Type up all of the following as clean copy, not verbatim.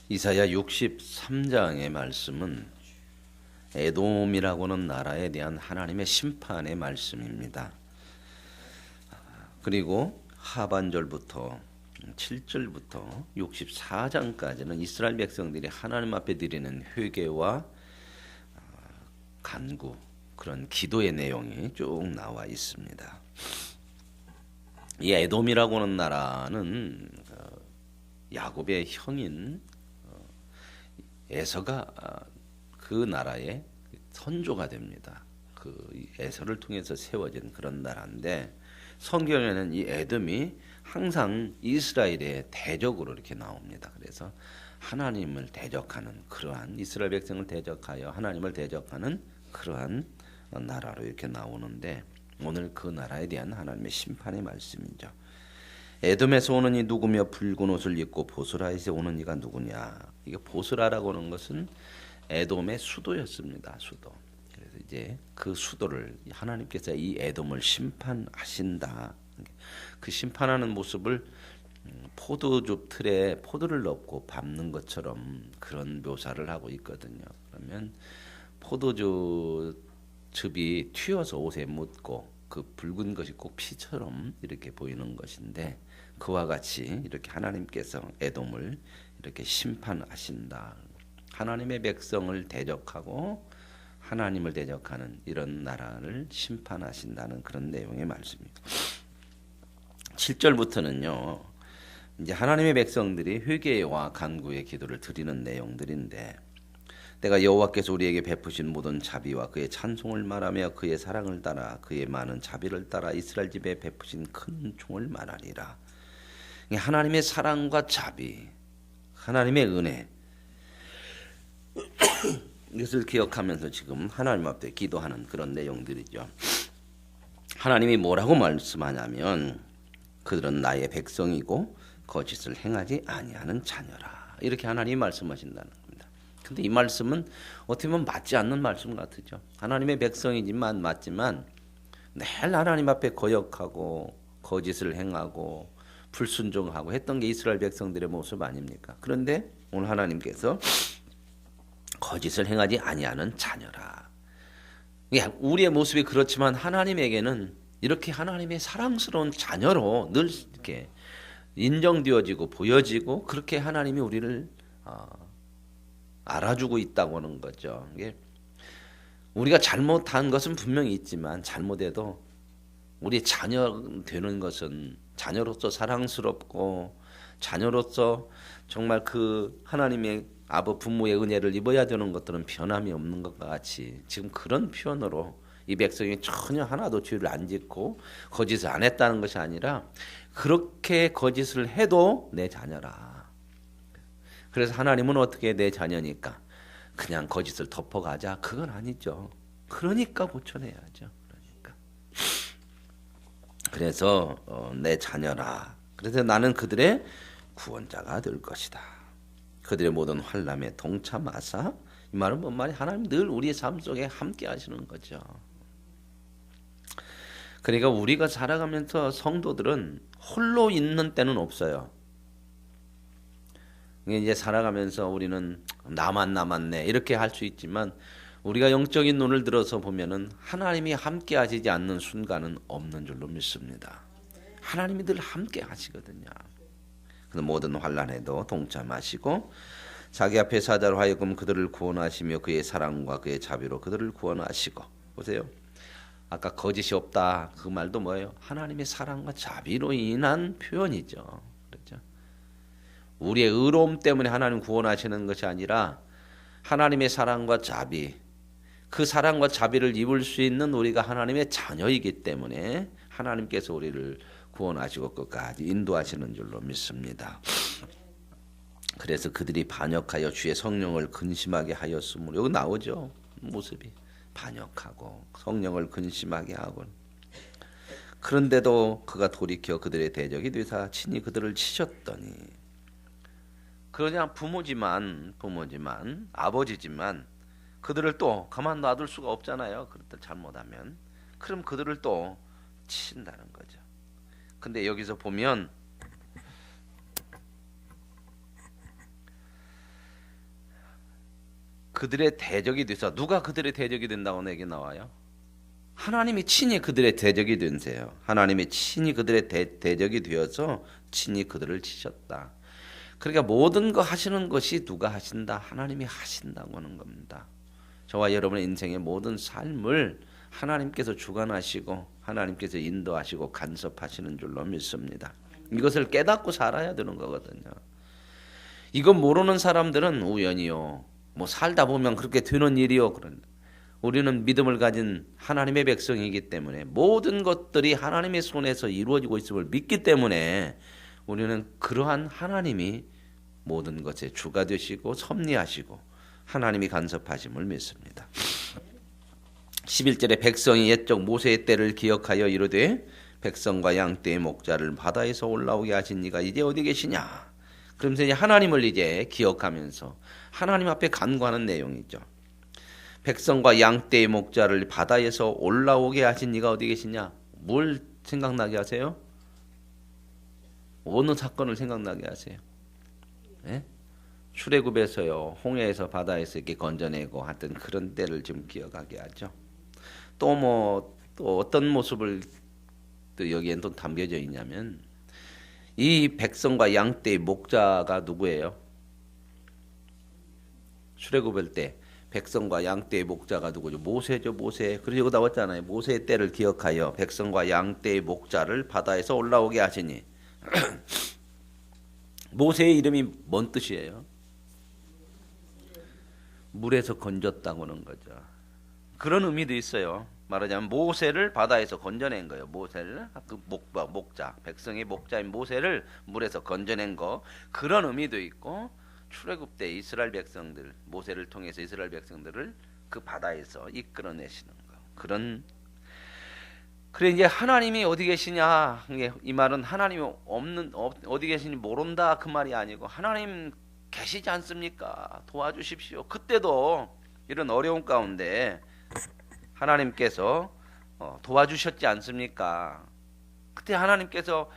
이사야 63장의 말씀은 에돔이라고는 나라에 대한 하나님의 심판의 말씀입니다. 그리고 하반절부터 7절부터 64장까지는 이스라엘 백성들이 하나님 앞에 드리는 회개와 간구, 그런 기도의 내용이 쭉 나와 있습니다. 이 에돔이라고 하는 나라는 야곱의 형인 에서가 그 나라의 선조가 됩니다. 그 에서를 통해서 세워진 그런 나라인데, 성경에는 이 에돔이 항상 이스라엘의 대적으로 이렇게 나옵니다. 그래서 하나님을 대적하는, 그러한 이스라엘 백성을 대적하여 하나님을 대적하는 그러한 나라로 이렇게 나오는데, 오늘 그 나라에 대한 하나님의 심판의 말씀이죠. 에돔에서 오는 이 누구며 붉은 옷을 입고 보스라에서 오는 이가 누구냐. 이게 보스라라고 하는 것은 에돔의 수도였습니다. 수도. 그래서 이제 그 수도를 하나님께서 이 에돔을 심판하신다. 그 심판하는 모습을 포도즙 틀에 포도를 넣고 밟는 것처럼 그런 묘사를 하고 있거든요. 그러면 포도즙이 튀어서 옷에 묻고 그 붉은 것이 꼭 피처럼 이렇게 보이는 것인데, 그와 같이 이렇게 하나님께서 에돔을 이렇게 심판하신다. 하나님의 백성을 대적하고 하나님을 대적하는 이런 나라를 심판하신다는 그런 내용의 말씀입니다. 7절부터는요, 이제 하나님의 백성들이 회개와 간구의 기도를 드리는 내용들인데, 내가 여호와께서 우리에게 베푸신 모든 자비와 그의 찬송을 말하며 그의 사랑을 따라 그의 많은 자비를 따라 이스라엘 집에 베푸신 큰 총을 말하리라. 하나님의 사랑과 자비, 하나님의 은혜, 이것을 기억하면서 지금 하나님 앞에 기도하는 그런 내용들이죠. 하나님이 뭐라고 말씀하냐면, 그들은 나의 백성이고 거짓을 행하지 아니하는 자녀라. 이렇게 하나님이 말씀하신다는 겁니다. 근데 이 말씀은 어떻게 보면 맞지 않는 말씀 같죠. 하나님의 백성이지만 맞지만 늘 하나님 앞에 거역하고 거짓을 행하고 불순종하고 했던 게 이스라엘 백성들의 모습 아닙니까? 그런데 오늘 하나님께서 거짓을 행하지 아니하는 자녀라. 우리의 모습이 그렇지만 하나님에게는 이렇게 하나님의 사랑스러운 자녀로 늘 이렇게 인정되어지고 보여지고, 그렇게 하나님이 우리를 알아주고 있다고 하는 거죠. 우리가 잘못한 것은 분명히 있지만, 잘못해도 우리 자녀 되는 것은 자녀로서 사랑스럽고 자녀로서 정말 그 하나님의 아버 부모의 은혜를 입어야 되는 것들은 변함이 없는 것과 같이, 지금 그런 표현으로 이 백성이 전혀 하나도 죄를 안 짓고 거짓을 안 했다는 것이 아니라, 그렇게 거짓을 해도 내 자녀라. 그래서 하나님은 어떻게 내 자녀니까 그냥 거짓을 덮어가자, 그건 아니죠. 그러니까 고쳐내야죠. 그래서 내 자녀라. 그래서 나는 그들의 구원자가 될 것이다. 그들의 모든 환난에 동참하사. 이 말은 뭔 말이? 하나님 늘 우리의 삶 속에 함께 하시는 거죠. 그러니까 우리가 살아가면서 성도들은 홀로 있는 때는 없어요. 이제 살아가면서 우리는 나만 남았네 이렇게 할 수 있지만, 우리가 영적인 눈을 들어서 보면은 하나님이 함께 하시지 않는 순간은 없는 줄로 믿습니다. 하나님이 늘 함께 하시거든요. 그 모든 환난에도 동참하시고 자기 앞에 사자로 하여금 그들을 구원하시며 그의 사랑과 그의 자비로 그들을 구원하시고. 보세요. 아까 거짓이 없다 그 말도 뭐예요? 하나님의 사랑과 자비로 인한 표현이죠. 그렇죠? 우리의 의로움 때문에 하나님 구원하시는 것이 아니라 하나님의 사랑과 자비, 그 사랑과 자비를 입을 수 있는 우리가 하나님의 자녀이기 때문에 하나님께서 우리를 구원하시고 끝까지 인도하시는 줄로 믿습니다. 그래서 그들이 반역하여 주의 성령을 근심하게 하였으므로, 여기 나오죠. 모습이 반역하고 성령을 근심하게 하고, 그런데도 그가 돌이켜 그들의 대적이 되사 친히 그들을 치셨더니. 그냥 부모지만 아버지지만 그들을 또 가만 놔둘 수가 없잖아요. 그들 잘못하면. 그럼 그들을 또 치신다는 거죠. 근데 여기서 보면 그들의 대적이 돼서 누가 그들의 대적이 된다고 내게 나와요? 하나님이 친히 그들의 대적이 된세요. 하나님이 친히 그들의 대적이 되어서 친히 그들을 치셨다. 그러니까 모든 거 하시는 것이 누가 하신다? 하나님이 하신다고 하는 겁니다. 저와 여러분의 인생의 모든 삶을 하나님께서 주관하시고 하나님께서 인도하시고 간섭하시는 줄로 믿습니다. 이것을 깨닫고 살아야 되는 거거든요. 이건 모르는 사람들은 우연이요, 뭐 살다 보면 그렇게 되는 일이요. 그런데 우리는 믿음을 가진 하나님의 백성이기 때문에 모든 것들이 하나님의 손에서 이루어지고 있음을 믿기 때문에 우리는 그러한 하나님이 모든 것의 주가 되시고 섭리하시고 하나님이 간섭하심을 믿습니다. 11절에 백성이 옛적 모세의 때를 기억하여 이르되 백성과 양떼의 목자를 바다에서 올라오게 하신 이가 이제 어디 계시냐. 그러면서 이제 하나님을 이제 기억하면서 하나님 앞에 간구하는 내용이죠. 백성과 양떼의 목자를 바다에서 올라오게 하신 이가 어디 계시냐. 뭘 생각나게 하세요? 어느 사건을 생각나게 하세요? 네? 출애굽에서요, 홍해에서 바다에서 이렇게 건져내고 하던 그런 때를 좀 기억하게 하죠. 또 어떤 모습을 또 여기엔 또 담겨져 있냐면 이 백성과 양떼의 목자가 누구예요? 출애굽할 때 백성과 양떼의 목자가 누구죠? 모세죠, 모세. 그리고 나왔잖아요. 모세의 때를 기억하여 백성과 양떼의 목자를 바다에서 올라오게 하시니. 모세의 이름이 뭔 뜻이에요? 물에서 건졌다고 하는 거죠. 그런 의미도 있어요. 말하자면 모세를 바다에서 건져낸 거예요. 모세를, 그 목자, 백성의 목자인 모세를 물에서 건져낸 거, 그런 의미도 있고, 출애굽 때 이스라엘 백성들, 모세를 통해서 이스라엘 백성들을 그 바다에서 이끌어내시는 거. 그래 이제 하나님이 어디 계시냐, 이 말은 하나님이 어디 계시니 모른다 그 말이 아니고 하나님 계시지 않습니까? 도와주십시오. 그때도 이런 어려운 가운데 하나님께서 도와주셨지 않습니까? 그때 하나님께서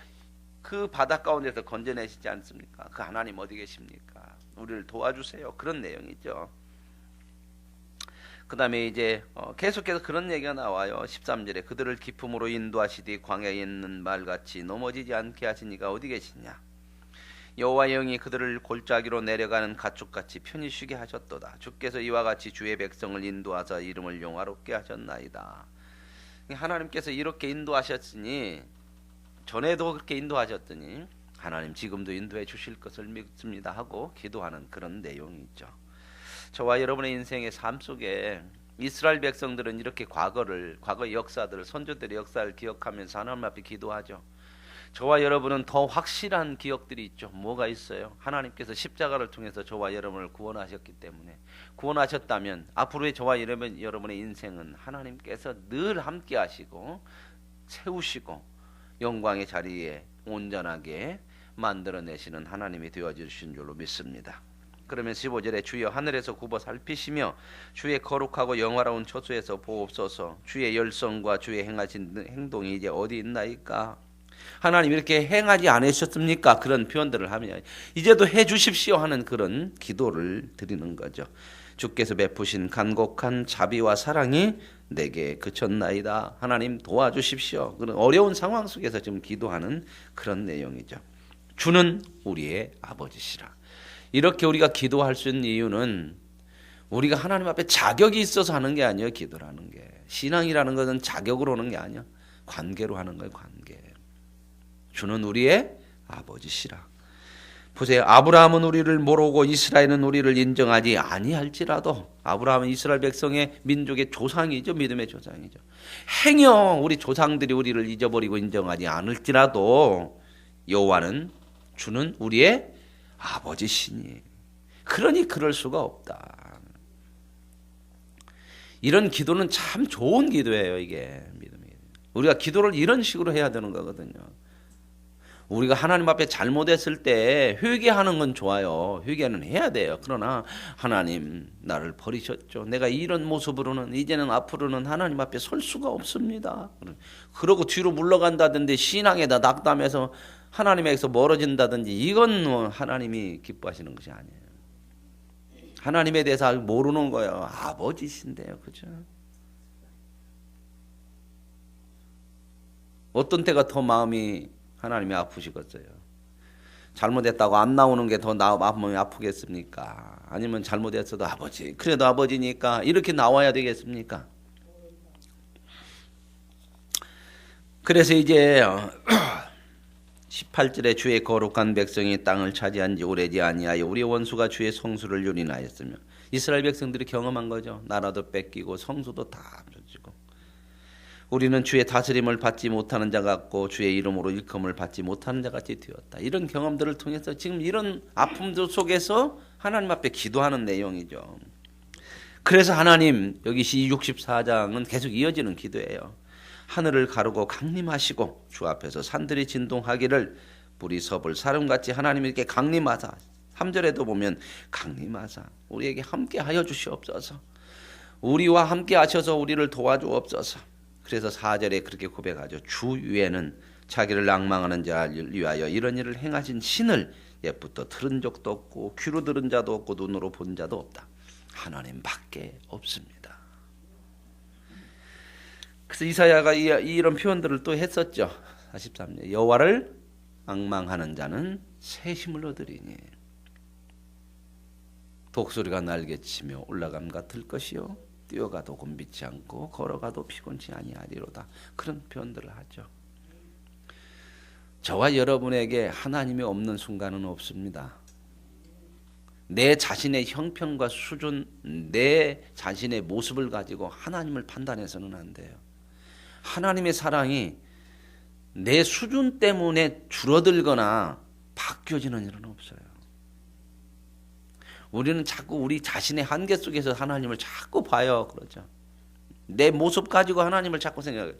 그 바다 가운데서 건져내시지 않습니까? 그 하나님 어디 계십니까? 우리를 도와주세요. 그런 내용이죠. 그 다음에 이제 계속해서 그런 얘기가 나와요. 13절에 그들을 기품으로 인도하시되 광야에 있는 말같이 넘어지지 않게 하시니가 어디 계시냐. 여호와의 영이 그들을 골짜기로 내려가는 가축같이 편히 쉬게 하셨도다. 주께서 이와 같이 주의 백성을 인도하사 이름을 영화롭게 하셨나이다. 하나님께서 이렇게 인도하셨으니, 전에도 그렇게 인도하셨더니 하나님 지금도 인도해 주실 것을 믿습니다 하고 기도하는 그런 내용이 있죠. 저와 여러분의 인생의 삶 속에 이스라엘 백성들은 이렇게 과거의 역사들을, 선조들의 역사를 기억하면서 하나님 앞에 기도하죠. 저와 여러분은 더 확실한 기억들이 있죠. 뭐가 있어요? 하나님께서 십자가를 통해서 저와 여러분을 구원하셨기 때문에, 구원하셨다면 앞으로의 저와 여러분의 인생은 하나님께서 늘 함께 하시고 세우시고 영광의 자리에 온전하게 만들어내시는 하나님이 되어주신 줄로 믿습니다. 그러면 15절에 주여 하늘에서 굽어 살피시며 주의 거룩하고 영화로운 처소에서 보옵소서. 주의 열성과 주의 행하신 행동이 이제 어디 있나이까. 하나님 이렇게 행하지 않으셨습니까? 그런 표현들을 하면 이제도 해주십시오 하는 그런 기도를 드리는 거죠. 주께서 베푸신 간곡한 자비와 사랑이 내게 그쳤나이다. 하나님 도와주십시오. 그런 어려운 상황 속에서 지금 기도하는 그런 내용이죠. 주는 우리의 아버지시라. 이렇게 우리가 기도할 수 있는 이유는 우리가 하나님 앞에 자격이 있어서 하는 게 아니에요. 기도라는 게, 신앙이라는 것은 자격으로 하는 게 아니야. 관계로 하는 거예요. 관계. 주는 우리의 아버지시라. 보세요. 아브라함은 우리를 모르고 이스라엘은 우리를 인정하지 아니할지라도, 아브라함은 이스라엘 백성의 민족의 조상이죠. 믿음의 조상이죠. 행여 우리 조상들이 우리를 잊어버리고 인정하지 않을지라도 여호와는, 주는 우리의 아버지시니, 그러니 그럴 수가 없다. 이런 기도는 참 좋은 기도예요. 이게 믿음이. 우리가 기도를 이런 식으로 해야 되는 거거든요. 우리가 하나님 앞에 잘못했을 때 회개하는 건 좋아요. 회개는 해야 돼요. 그러나 하나님 나를 버리셨죠. 내가 이런 모습으로는 이제는 앞으로는 하나님 앞에 설 수가 없습니다. 그러고 뒤로 물러간다든지 신앙에다 낙담해서 하나님에게서 멀어진다든지, 이건 하나님이 기뻐하시는 것이 아니에요. 하나님에 대해서 모르는 거예요. 아버지신데요. 그죠? 어떤 때가 더 마음이 하나님이 아프시겠어요? 잘못했다고 안 나오는 게 더 마음이 아프겠습니까? 아니면 잘못했어도 아버지, 그래도 아버지니까 이렇게 나와야 되겠습니까? 그래서 이제 18절에 주의 거룩한 백성이 땅을 차지한 지 오래지 아니하여 우리 원수가 주의 성수를 유린하였으며, 이스라엘 백성들이 경험한 거죠. 나라도 뺏기고 성수도 다 쫓기고, 우리는 주의 다스림을 받지 못하는 자 같고 주의 이름으로 일컬음을 받지 못하는 자 같이 되었다. 이런 경험들을 통해서 지금 이런 아픔들 속에서 하나님 앞에 기도하는 내용이죠. 그래서 하나님, 여기 64장은 계속 이어지는 기도예요. 하늘을 가르고 강림하시고 주 앞에서 산들이 진동하기를 불이 섭을 사름같이 하나님께 강림하사, 3절에도 보면 강림하사 우리에게 함께하여 주시옵소서. 우리와 함께 하셔서 우리를 도와주옵소서. 그래서 4절에 그렇게 고백하죠. 주 위에는 자기를 낭망하는 자를 위하여 이런 일을 행하신 신을 옛부터 들은 적도 없고 귀로 들은 자도 없고 눈으로 본 자도 없다. 하나님밖에 없습니다. 그래서 이사야가 이런 표현들을 또 했었죠. 43절 여호와를 앙망하는 자는 새 힘을 얻으리니 독수리가 날개치며 올라감 같을 것이요 뛰어가도 곤비치 않고 걸어가도 피곤치 아니하리로다. 그런 표현들을 하죠. 저와 여러분에게 하나님이 없는 순간은 없습니다. 내 자신의 형편과 수준, 내 자신의 모습을 가지고 하나님을 판단해서는 안 돼요. 하나님의 사랑이 내 수준 때문에 줄어들거나 바뀌어지는 일은 없어요. 우리는 자꾸 우리 자신의 한계 속에서 하나님을 자꾸 봐요. 그러죠. 내 모습 가지고 하나님을 자꾸 생각해요.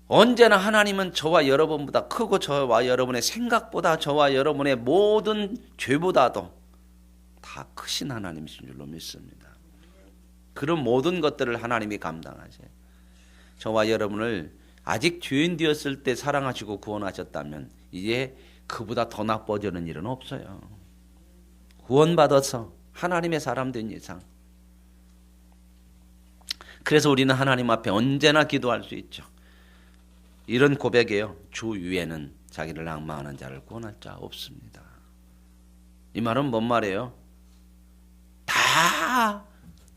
언제나 하나님은 저와 여러분보다 크고 저와 여러분의 생각보다 저와 여러분의 모든 죄보다도 다 크신 하나님이신 줄로 믿습니다. 그런 모든 것들을 하나님이 감당하세요. 저와 여러분을 아직 죄인 되었을 때 사랑하시고 구원하셨다면 이제 그보다 더 나빠지는 일은 없어요. 구원받아서 하나님의 사람 된 이상. 그래서 우리는 하나님 앞에 언제나 기도할 수 있죠. 이런 고백이에요. 주 위에는 자기를 낭망하는 자를 구원할 자 없습니다. 이 말은 뭔 말이에요? 다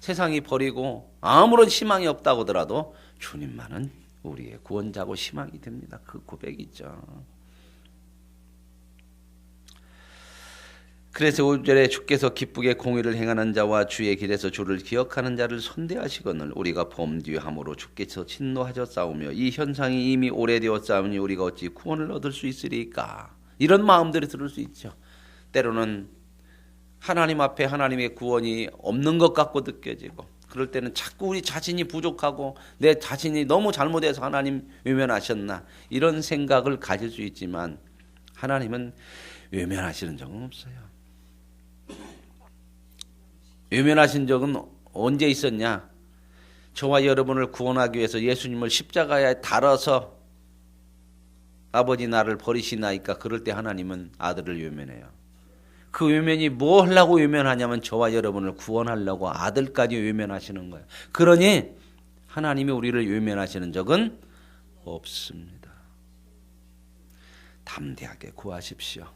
세상이 버리고 아무런 희망이 없다고 하더라도 주님만은 우리의 구원자고 희망이 됩니다. 그 고백이죠. 그래서 5절에 주께서 기쁘게 공의를 행하는 자와 주의 길에서 주를 기억하는 자를 선대하시거늘 우리가 범죄함으로 주께서 진노하셨사오며 이 현상이 이미 오래되었사오니 우리가 어찌 구원을 얻을 수 있으리까. 이런 마음들이 들을 수 있죠. 때로는 하나님 앞에 하나님의 구원이 없는 것 같고 느껴지고, 그럴 때는 자꾸 우리 자신이 부족하고 내 자신이 너무 잘못해서 하나님 외면하셨나 이런 생각을 가질 수 있지만 하나님은 외면하시는 적은 없어요. 외면하신 적은 언제 있었냐? 저와 여러분을 구원하기 위해서 예수님을 십자가에 달아서 아버지 나를 버리시나이까 그럴 때 하나님은 아들을 외면해요. 그 외면이 뭐 하려고 외면하냐면 저와 여러분을 구원하려고 아들까지 외면하시는 거예요. 그러니 하나님이 우리를 외면하시는 적은 없습니다. 담대하게 구하십시오.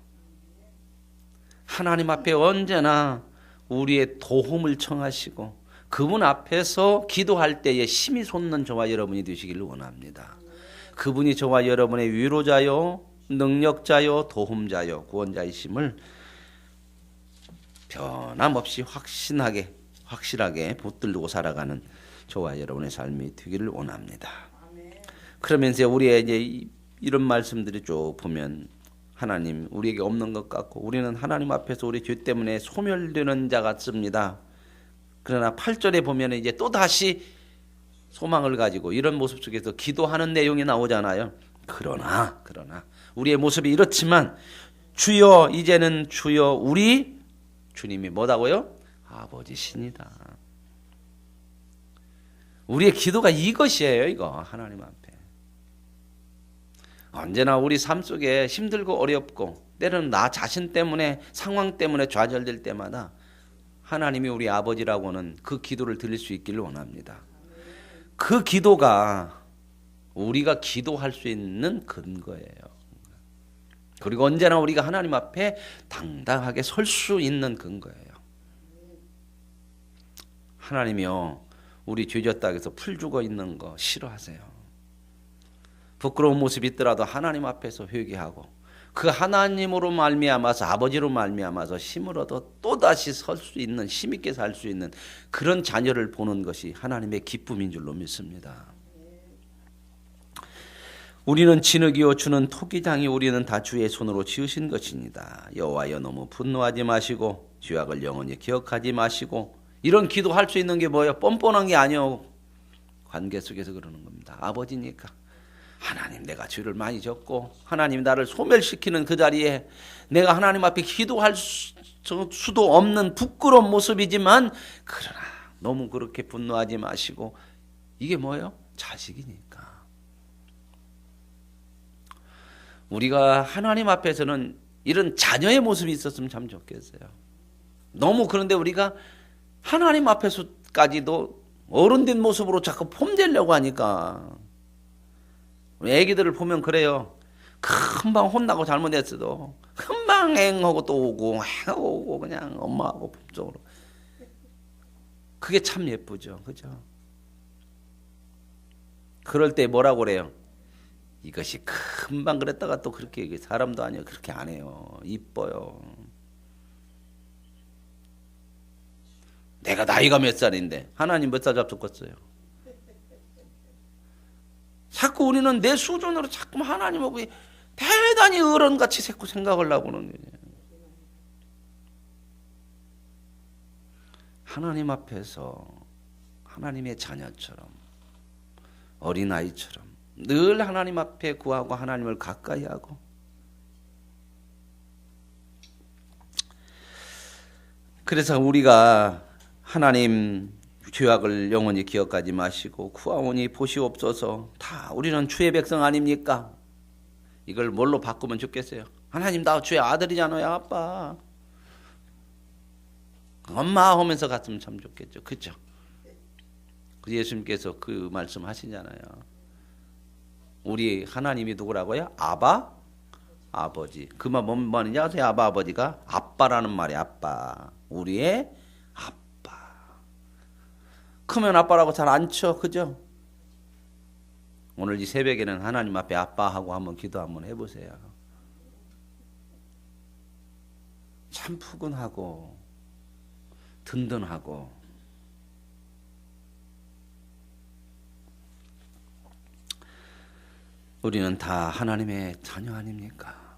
하나님 앞에 언제나 우리의 도움을 청하시고 그분 앞에서 기도할 때에 힘이 솟는 저와 여러분이 되시기를 원합니다. 그분이 저와 여러분의 위로자요, 능력자요, 도움자요, 구원자이심을 변함없이 확실하게 붙들고 살아가는 저와 여러분의 삶이 되기를 원합니다. 그러면서 우리의 이제 이런 말씀들이 쭉 보면 하나님 우리에게 없는 것 같고 우리는 하나님 앞에서 우리 죄 때문에 소멸되는 자 같습니다. 그러나 8절에 보면 이제 또 다시 소망을 가지고 이런 모습 속에서 기도하는 내용이 나오잖아요. 그러나 우리의 모습이 이렇지만 주여, 이제는 주여, 우리 주님이 뭐다고요? 아버지시니다. 우리의 기도가 이것이에요. 이거 하나님 앞에. 언제나 우리 삶 속에 힘들고 어렵고 때로는 나 자신 때문에 상황 때문에 좌절될 때마다 하나님이 우리 아버지라고는 그 기도를 드릴 수 있기를 원합니다. 그 기도가 우리가 기도할 수 있는 근거예요. 그리고 언제나 우리가 하나님 앞에 당당하게 설 수 있는 근거예요. 하나님이요, 우리 죄졌다고 풀 죽어 있는 거 싫어하세요. 부끄러운 모습이 있더라도 하나님 앞에서 회개하고 그 하나님으로 말미암아서, 아버지로 말미암아서 힘을 얻어 또다시 설 수 있는, 힘있게 살 수 있는 그런 자녀를 보는 것이 하나님의 기쁨인 줄로 믿습니다. 우리는 진흙이요 주는 토기장이 우리는 다 주의 손으로 지으신 것입니다. 여호와여, 너무 분노하지 마시고 죄악을 영원히 기억하지 마시고. 이런 기도할 수 있는 게 뭐예요? 뻔뻔한 게 아니에요. 관계 속에서 그러는 겁니다. 아버지니까. 하나님, 내가 죄를 많이 졌고 하나님 나를 소멸시키는 그 자리에 내가 하나님 앞에 기도할 수도 없는 부끄러운 모습이지만, 그러나 너무 그렇게 분노하지 마시고. 이게 뭐예요? 자식이니까. 우리가 하나님 앞에서는 이런 자녀의 모습이 있었으면 참 좋겠어요. 너무 그런데 우리가 하나님 앞에서까지도 어른된 모습으로 자꾸 폼되려고 하니까. 우리 애기들을 보면 그래요. 금방 혼나고 잘못했어도 금방 앵하고 또 오고 앵하고 오고 그냥 엄마하고 품쪽으로. 그게 참 예쁘죠. 그죠? 그럴 때 뭐라고 그래요? 이것이 금방 그랬다가 또 그렇게, 사람도 아니에요. 그렇게 안 해요. 이뻐요. 내가 나이가 몇 살인데 하나님 몇 살 잡숫겠어요? 자꾸 우리는 내 수준으로 자꾸 하나님하고 대단히 어른같이 자꾸 생각을 하고 그러는 거예요. 하나님 앞에서 하나님의 자녀처럼, 어린아이처럼 늘 하나님 앞에 구하고 하나님을 가까이 하고. 그래서 우리가 하나님 죄악을 영원히 기억하지 마시고 구하오니 보시옵소서. 다 우리는 주의 백성 아닙니까? 이걸 뭘로 바꾸면 좋겠어요? 하나님, 나 주의 아들이잖아요. 아빠, 엄마 하면서 갔으면 참 좋겠죠. 그렇죠? 예수님께서 그 말씀 하시잖아요. 우리 하나님이 누구라고요? 아바? 아버지. 그 말 뭔 말인지 아세요? 아바, 아버지가 아빠라는 말이 아빠. 우리의 아빠. 크면 아빠라고 잘 안 쳐. 그죠? 오늘 이 새벽에는 하나님 앞에 아빠하고 한번 기도 한번 해보세요. 참 푸근하고 든든하고. 우리는 다 하나님의 자녀 아닙니까?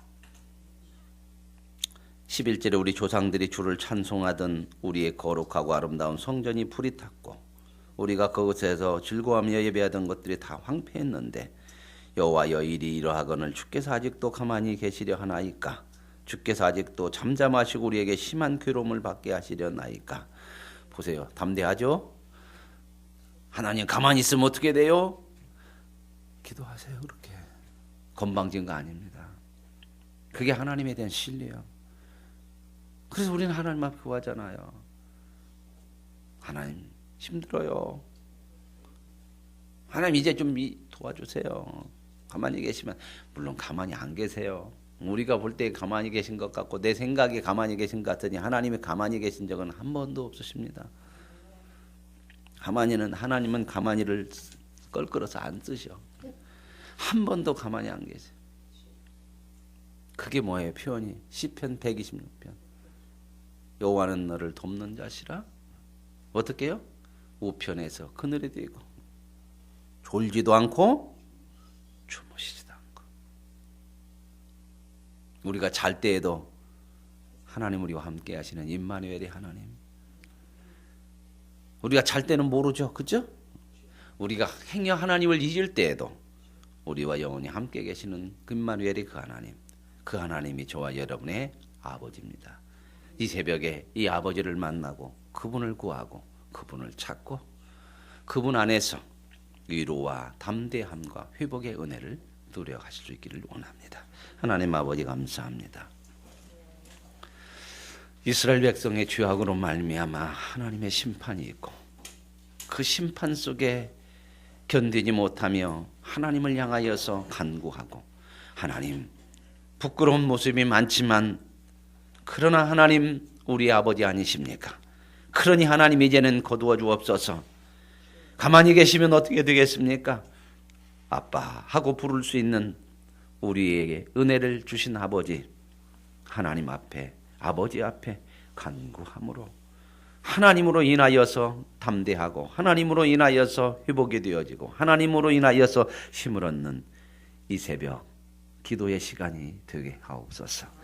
11절에 우리 조상들이 주를 찬송하던 우리의 거룩하고 아름다운 성전이 불이 탔고 우리가 그곳에서 즐거워하며 예배하던 것들이 다 황폐했는데, 여호와여, 일이 이러하거늘 주께서 아직도 가만히 계시려 하나이까? 주께서 아직도 잠잠하시고 우리에게 심한 괴로움을 받게 하시려나이까? 보세요. 담대하죠? 하나님 가만히 있으면 어떻게 돼요? 기도하세요. 그렇게 건방진 거 아닙니다. 그게 하나님에 대한 신뢰요. 그래서 우리는 하나님 앞에 구하잖아요. 하나님, 힘들어요. 하나님, 이제 좀 도와주세요. 가만히 계시면. 물론 가만히 안 계세요. 우리가 볼 때 가만히 계신 것 같고 내 생각에 가만히 계신 것 같으니 하나님이 가만히 계신 적은 한 번도 없으십니다. 하나님은 가만히를 껄끄러서 안 쓰셔. 한 번도 가만히 안 계세요. 그게 뭐예요? 표현이 시편 126편. 여호와는 너를 돕는 자시라. 어떻게 해요? 우편에서 그늘에 대고 졸지도 않고 주무시지도 않고. 우리가 잘 때에도 하나님 우리와 함께 하시는 임마누엘의 하나님. 우리가 잘 때는 모르죠. 그죠? 우리가 행여 하나님을 잊을 때에도 우리와 영원히 함께 계시는 임마누엘의 그 하나님. 그 하나님이 저와 여러분의 아버지입니다. 이 새벽에 이 아버지를 만나고 그분을 구하고 그분을 찾고 그분 안에서 위로와 담대함과 회복의 은혜를 누려가실 수 있기를 원합니다. 하나님 아버지 감사합니다. 이스라엘 백성의 죄악으로 말미암아 하나님의 심판이 있고 그 심판 속에 견디지 못하며 하나님을 향하여서 간구하고 하나님 부끄러운 모습이 많지만 그러나 하나님 우리 아버지 아니십니까? 그러니 하나님 이제는 거두어 주옵소서. 가만히 계시면 어떻게 되겠습니까? 아빠 하고 부를 수 있는 우리에게 은혜를 주신 아버지 하나님 앞에 아버지 앞에 간구함으로 하나님으로 인하여서 담대하고 하나님으로 인하여서 회복이 되어지고 하나님으로 인하여서 힘을 얻는 이 새벽 기도의 시간이 되게 하옵소서.